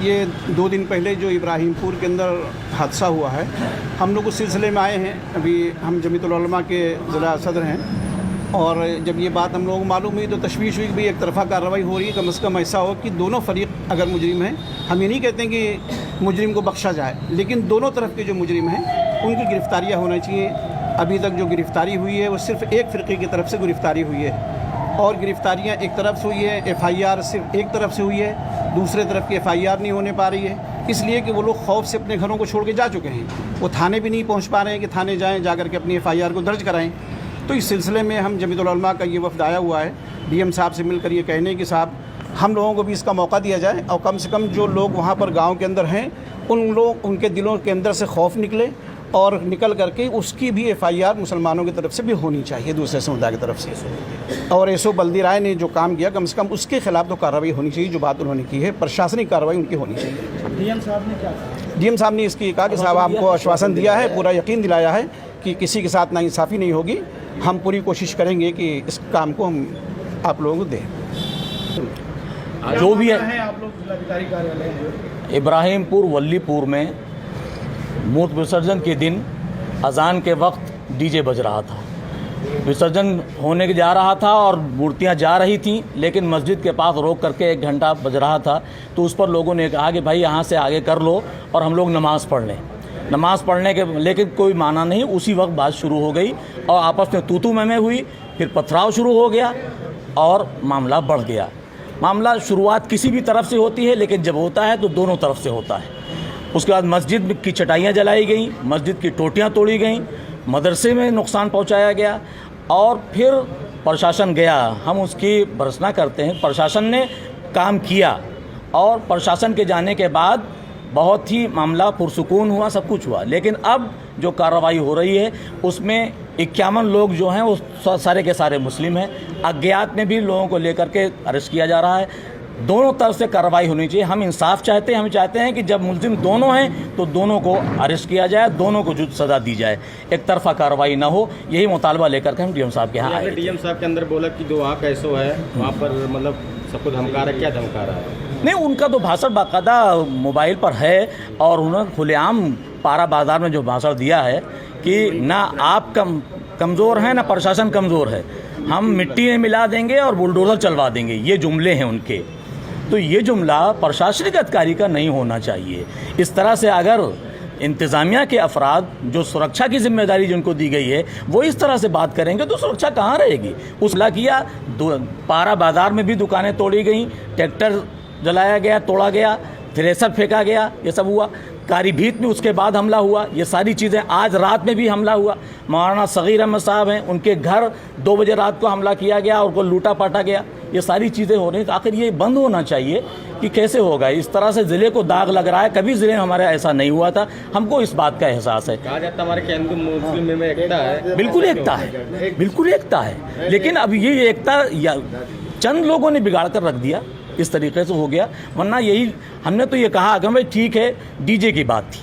ये 2 दिन पहले जो इब्राहिमपुर के अंदर हादसा हुआ है, हम लोग उस सिलसिले में आए हैं। अभी हम जमीयतुल उलमा के ज़िला सदर हैं और जब ये बात हम लोगों को मालूम हुई तो तशवीश हुई कि भाई एक तरफ़ा कार्रवाई हो रही है। कम से कम ऐसा हो कि दोनों फरीक अगर मुजरिम हैं, हम ये नहीं कहते हैं कि मुजरिम को बख्शा जाए, लेकिन दोनों तरफ के जो मुजरिम हैं उनकी गिरफ़्तारियाँ होनी चाहिए। अभी तक जो गिरफ़्तारी हुई है वो सिर्फ़ एक फ़िरक़े की तरफ से गिरफ़्तारी हुई है और गिरफ़्तारियाँ एक तरफ से हुई है, FIR सिर्फ एक तरफ से हुई है, दूसरे तरफ की FIR नहीं होने पा रही है, इसलिए कि वो लोग खौफ से अपने घरों को छोड़ के जा चुके हैं। वो थाने भी नहीं पहुंच पा रहे हैं कि थाने जाएं, जाकर के अपनी FIR को दर्ज कराएं। तो इस सिलसिले में हम जमीयतुल उलमा का ये वफ़द आया हुआ है, DM साहब से मिलकर ये कहने कि साहब हम लोगों को भी इसका मौका दिया जाए और कम से कम जो लोग वहाँ पर गाँव के अंदर हैं उनके दिलों के अंदर से खौफ निकले और निकल करके उसकी भी FIR मुसलमानों की तरफ से भी होनी चाहिए, दूसरे समुदाय की तरफ से। और एसओ बल्दी राय ने जो काम किया, कम से कम उसके खिलाफ तो कार्रवाई होनी चाहिए, जो बात उन्होंने की है, प्रशासनिक कार्रवाई उनकी होनी चाहिए। DM साहब ने क्या कहा? DM साहब ने इसकी कहा कि साहब आपको आश्वासन दिया है, पूरा यकीन दिलाया है कि किसी के साथ नाइंसाफ़ी नहीं होगी। हम पूरी कोशिश करेंगे कि इस काम को हम आप लोगों को दें। जो भी है, आप लोग जिलाधिकारी कार्यालय इब्राहिमपुर वल्लीपुर में मूर्ति विसर्जन के दिन अजान के वक्त DJ बज रहा था। विसर्जन होने के जा रहा था और मूर्तियां जा रही थीं, लेकिन मस्जिद के पास रोक करके 1 घंटा बज रहा था। तो उस पर लोगों ने कहा कि भाई यहाँ से आगे कर लो और हम लोग नमाज़ पढ़ लें। नमाज़ पढ़ने के लेकिन कोई माना नहीं। उसी वक्त बात शुरू हो गई और आपस में तू मैं हुई, फिर पथराव शुरू हो गया और मामला बढ़ गया। मामला शुरुआत किसी भी तरफ से होती है, लेकिन जब होता है तो दोनों तरफ से होता है। उसके बाद मस्जिद की चटाइयाँ जलाई गई, मस्जिद की टोटियाँ तोड़ी गईं, मदरसे में नुकसान पहुँचाया गया और फिर प्रशासन गया। हम उसकी भर्त्सना करते हैं, प्रशासन ने काम किया और प्रशासन के जाने के बाद बहुत ही मामला पुरसुकून हुआ, सब कुछ हुआ। लेकिन अब जो कार्रवाई हो रही है उसमें 51 लोग जो हैं वो सारे के सारे मुस्लिम हैं। अज्ञात में भी लोगों को लेकर के अरेस्ट किया जा रहा है। दोनों तरफ से कार्रवाई होनी चाहिए। हम इंसाफ चाहते हैं, हम चाहते हैं कि जब मुल्जिम दोनों हैं तो दोनों को अरेस्ट किया जाए, दोनों को सज़ा दी जाए, एक तरफा कार्रवाई ना हो। यही मुतालबा लेकर के हम DM साहब के यहाँ आए। DM साहब के अंदर बोला कि जो वहाँ कैसो है वहाँ पर मतलब सबको धमका रहा है, क्या धमका रहा है? नहीं, उनका तो भाषण बाकायदा मोबाइल पर है और उन्होंने खुलेआम पारा बाजार में जो भाषण दिया है कि ना आप कमज़ोर हैं ना प्रशासन कमज़ोर है, हम मिट्टी में मिला देंगे और बुलडोज़र चलवा देंगे, ये जुमले हैं उनके। तो ये जुमला प्रशासनिक अधिकारी का नहीं होना चाहिए। इस तरह से अगर इंतज़ामिया के अफराद जो सुरक्षा की जिम्मेदारी जिनको दी गई है वो इस तरह से बात करेंगे तो सुरक्षा कहाँ रहेगी। उसला किया, पारा बाज़ार में भी दुकानें तोड़ी गई, ट्रैक्टर जलाया गया, तोड़ा गया, थ्रेसर फेंका गया, ये सब हुआ। कारीभीत में उसके बाद हमला हुआ, ये सारी चीज़ें। आज रात में भी हमला हुआ। मौलाना सगीर अहमद साहब हैं, उनके घर 2 बजे रात को हमला किया गया और उनको लूटा पाटा गया। ये सारी चीज़ें हो रही। तो आखिर ये बंद होना चाहिए कि कैसे होगा। इस तरह से ज़िले को दाग लग रहा है, कभी ज़िले में हमारे ऐसा नहीं हुआ था। हमको इस बात का एहसास है। कहा जाता हमारे हिंदू मुस्लिम में एकता है, बिल्कुल एकता है, बिल्कुल एकता है। लेकिन अब ये एकता चंद लोगों ने बिगाड़ कर रख दिया, इस तरीके से हो गया। वरना यही हमने तो ये कहा कि भाई ठीक है, DJ की बात थी।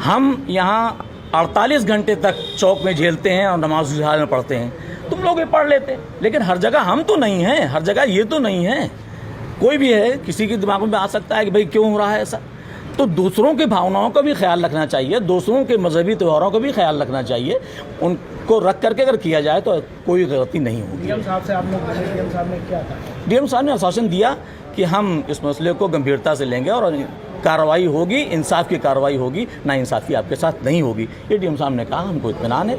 हम यहाँ 48 घंटे तक चौक में झेलते हैं और नमाज में पढ़ते हैं, तुम लोग ये पढ़ लेते हैं। लेकिन हर जगह हम तो नहीं हैं, हर जगह ये तो नहीं है। कोई भी है, किसी के दिमाग में आ सकता है कि भाई क्यों हो रहा है ऐसा। तो दूसरों की भावनाओं का भी ख्याल रखना चाहिए, दूसरों के मजहबी त्योहारों का भी ख्याल रखना चाहिए। उनको रख करके अगर किया जाए तो कोई गलती नहीं होगी। DM साहब से आप लोग DM साहब ने क्या कहा? DM साहब ने आश्वासन दिया कि हम इस मसले को गंभीरता से लेंगे और कार्रवाई होगी, इंसाफ की कार्रवाई होगी, ना इंसाफी आपके साथ नहीं होगी। ये DM साहब ने कहा, हमको इत्मीनान है।